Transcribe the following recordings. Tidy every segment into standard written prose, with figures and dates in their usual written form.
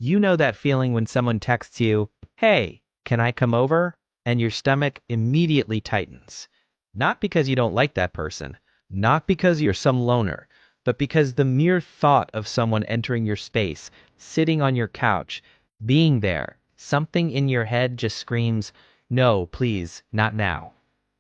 You know that feeling when someone texts you, "Hey, can I come over?" And your stomach immediately tightens. Not because you don't like that person, not because you're some loner, but because the mere thought of someone entering your space, sitting on your couch, being there, something in your head just screams, "No, please, not now."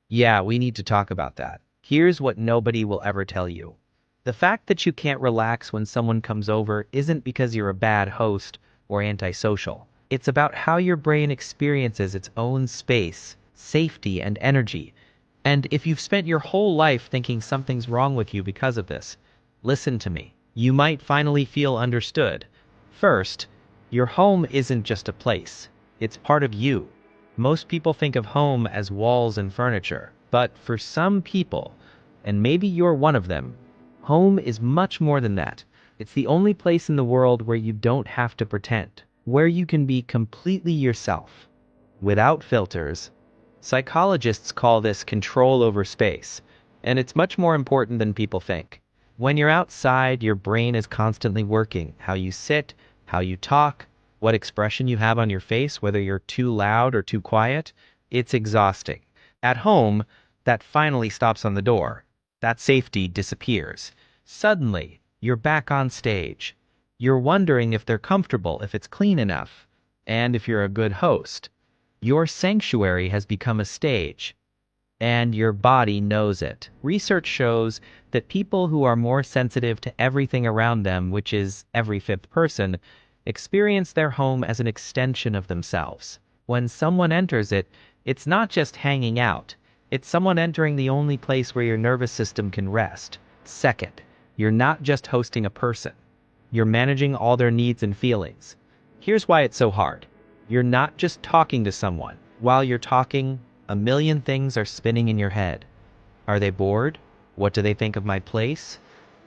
Yeah, we need to talk about that. Here's what nobody will ever tell you. The fact that you can't relax when someone comes over isn't because you're a bad host or antisocial. It's about how your brain experiences its own space, safety, and energy. And if you've spent your whole life thinking something's wrong with you because of this, listen to me. You might finally feel understood. First, your home isn't just a place. It's part of you. Most people think of home as walls and furniture, but for some people, and maybe you're one of them, home is much more than that. It's the only place in the world where you don't have to pretend, where you can be completely yourself, without filters. Psychologists call this control over space, and it's much more important than people think. When you're outside, your brain is constantly working. How you sit, how you talk, what expression you have on your face, whether you're too loud or too quiet. It's exhausting. At home, that finally stops on the door. That safety disappears. Suddenly, you're back on stage. You're wondering if they're comfortable, if it's clean enough, and if you're a good host. Your sanctuary has become a stage, and your body knows it. Research shows that people who are more sensitive to everything around them, which is every fifth person, experience their home as an extension of themselves. When someone enters it, it's not just hanging out. It's someone entering the only place where your nervous system can rest. Second, you're not just hosting a person. You're managing all their needs and feelings. Here's why it's so hard. You're not just talking to someone. While you're talking, a million things are spinning in your head. Are they bored? What do they think of my place?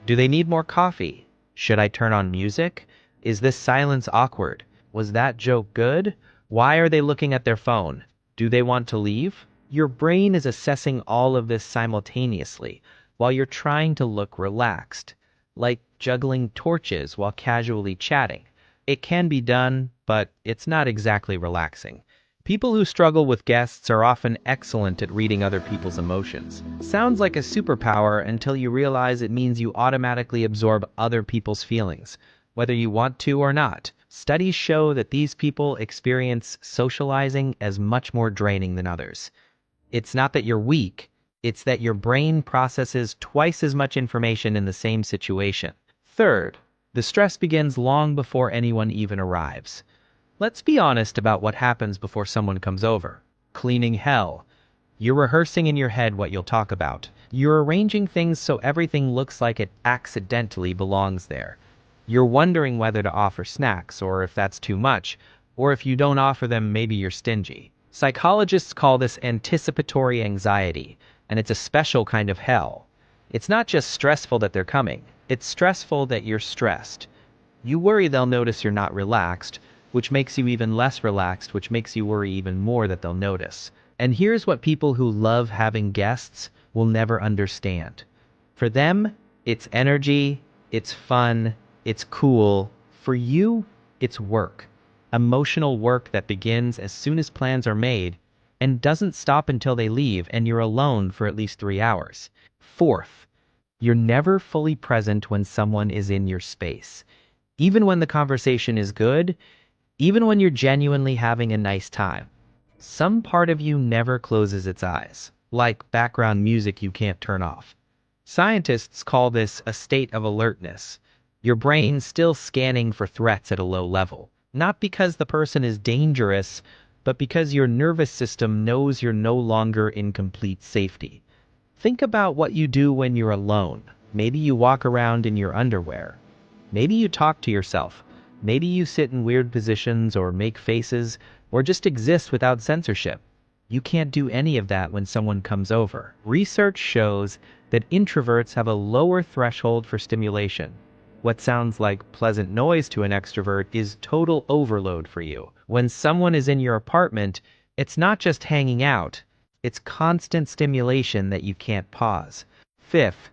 Do they need more coffee? Should I turn on music? Is this silence awkward? Was that joke good? Why are they looking at their phone? Do they want to leave? Your brain is assessing all of this simultaneously while you're trying to look relaxed, like juggling torches while casually chatting. It can be done, but it's not exactly relaxing. People who struggle with guests are often excellent at reading other people's emotions. Sounds like a superpower until you realize it means you automatically absorb other people's feelings, whether you want to or not. Studies show that these people experience socializing as much more draining than others. It's not that you're weak, it's that your brain processes twice as much information in the same situation. Third, the stress begins long before anyone even arrives. Let's be honest about what happens before someone comes over. Cleaning hell. You're rehearsing in your head what you'll talk about. You're arranging things so everything looks like it accidentally belongs there. You're wondering whether to offer snacks, or if that's too much, or if you don't offer them, maybe you're stingy. Psychologists call this anticipatory anxiety, and it's a special kind of hell. It's not just stressful that they're coming, it's stressful that you're stressed. You worry they'll notice you're not relaxed, which makes you even less relaxed, which makes you worry even more that they'll notice. And here's what people who love having guests will never understand. For them, it's energy, it's fun, it's cool. For you, it's work. Emotional work that begins as soon as plans are made and doesn't stop until they leave and you're alone for at least 3 hours. Fourth, you're never fully present when someone is in your space. Even when the conversation is good, even when you're genuinely having a nice time, some part of you never closes its eyes, like background music you can't turn off. Scientists call this a state of alertness. Your brain's still scanning for threats at a low level, not because the person is dangerous, but because your nervous system knows you're no longer in complete safety. Think about what you do when you're alone. Maybe you walk around in your underwear. Maybe you talk to yourself. Maybe you sit in weird positions or make faces or just exist without censorship. You can't do any of that when someone comes over. Research shows that introverts have a lower threshold for stimulation. What sounds like pleasant noise to an extrovert is total overload for you. When someone is in your apartment, it's not just hanging out, it's constant stimulation that you can't pause. Fifth,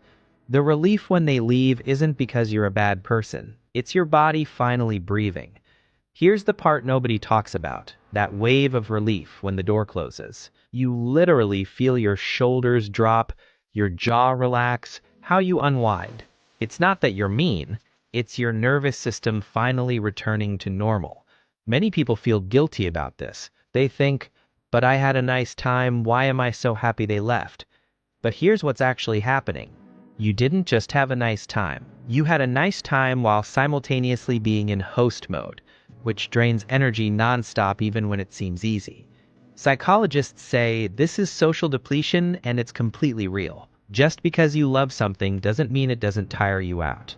the relief when they leave isn't because you're a bad person. It's your body finally breathing. Here's the part nobody talks about, that wave of relief when the door closes. You literally feel your shoulders drop, your jaw relax, how you unwind. It's not that you're mean, it's your nervous system finally returning to normal. Many people feel guilty about this. They think, but I had a nice time, why am I so happy they left? But here's what's actually happening. You didn't just have a nice time. You had a nice time while simultaneously being in host mode, which drains energy nonstop even when it seems easy. Psychologists say this is social depletion and it's completely real. Just because you love something doesn't mean it doesn't tire you out.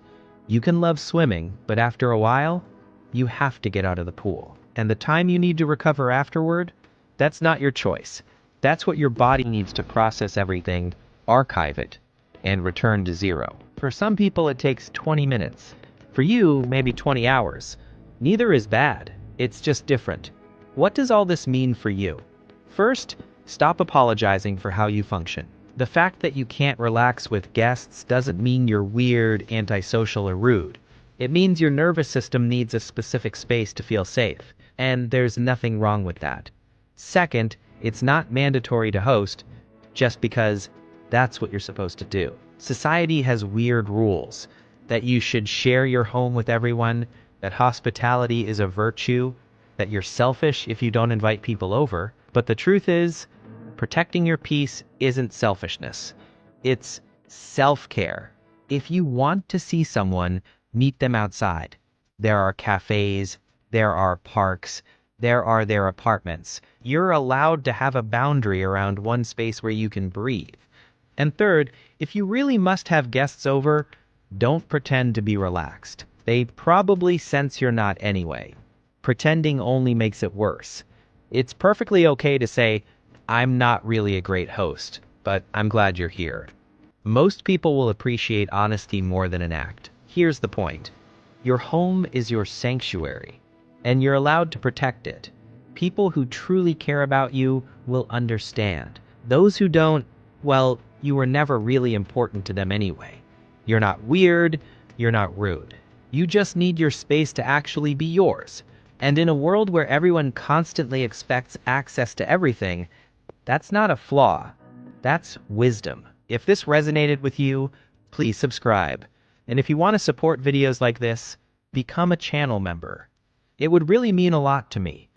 You can love swimming, but after a while, you have to get out of the pool. And the time you need to recover afterward, that's not your choice. That's what your body needs to process everything, archive it, and return to zero. For some people, it takes 20 minutes. For you, maybe 20 hours. Neither is bad. It's just different. What does all this mean for you? First, stop apologizing for how you function. The fact that you can't relax with guests doesn't mean you're weird, antisocial, or rude. It means your nervous system needs a specific space to feel safe, and there's nothing wrong with that. Second, it's not mandatory to host just because that's what you're supposed to do. Society has weird rules that you should share your home with everyone, that hospitality is a virtue, that you're selfish if you don't invite people over. But the truth is, protecting your peace isn't selfishness. It's self-care. If you want to see someone, meet them outside. There are cafes, there are parks, there are their apartments. You're allowed to have a boundary around one space where you can breathe. And third, if you really must have guests over, don't pretend to be relaxed. They probably sense you're not anyway. Pretending only makes it worse. It's perfectly okay to say, I'm not really a great host, but I'm glad you're here. Most people will appreciate honesty more than an act. Here's the point. Your home is your sanctuary, and you're allowed to protect it. People who truly care about you will understand. Those who don't, well, you were never really important to them anyway. You're not weird, you're not rude. You just need your space to actually be yours. And in a world where everyone constantly expects access to everything, that's not a flaw. That's wisdom. If this resonated with you, please subscribe. And if you want to support videos like this, become a channel member. It would really mean a lot to me.